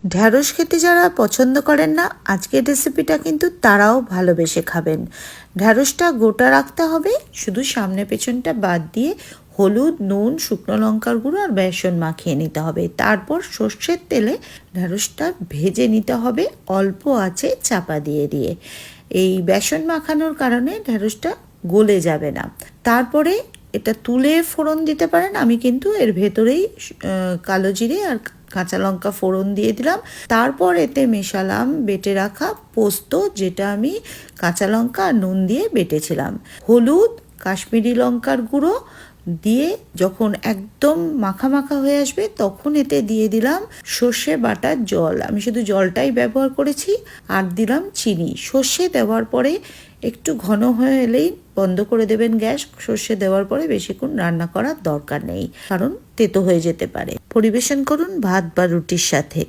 ঢ্যাঁড়স খেতে যারা পছন্দ করেন না, আজকের রেসিপিটা কিন্তু তারাও ভালোবেসে খাবেন। ঢ্যাঁড়সটা গোটা রাখতে হবে, শুধু সামনে পেছনটা বাদ দিয়ে হলুদ, নুন, শুকনো লঙ্কার গুঁড়ো আর বেসন মাখিয়ে নিতে হবে। তারপর সর্ষের তেলে ঢ্যাঁড়সটা ভেজে নিতে হবে অল্প আঁচে চাপা দিয়ে দিয়ে। এই বেসন মাখানোর কারণে ঢ্যাঁড়সটা গলে যাবে না। তারপরে এটা তুলে ফোড়ন দিতে পারেন, আমি কিন্তু এর ভেতরেই কালো জিরে আর কাঁচা লঙ্কা ফোড়ন দিয়ে দিলাম। তারপর এতে মেশালাম বেটে রাখা পোস্ত, যেটা আমি কাঁচা লঙ্কা আর নুন দিয়ে বেটেছিলাম, হলুদ, কাশ্মীরি লঙ্কার গুঁড়ো দিয়ে যখন একদম মাখা মাখা হয়ে আসবে তখন এতে দিয়ে দিলাম সর্ষে বাটার জল। আমি শুধু জলটাই ব্যবহার করেছি, আর দিলাম চিনি। সর্ষে দেওয়ার পরে একটু ঘন হয়ে এলেই বন্ধ করে দেবেন গ্যাস। সর্ষে দেওয়ার পরে বেশিক্ষণ রান্না করার দরকার নেই, কারণ তেতো হয়ে যেতে পারে। পরিবেশন করুন ভাত বা রুটির সাথে।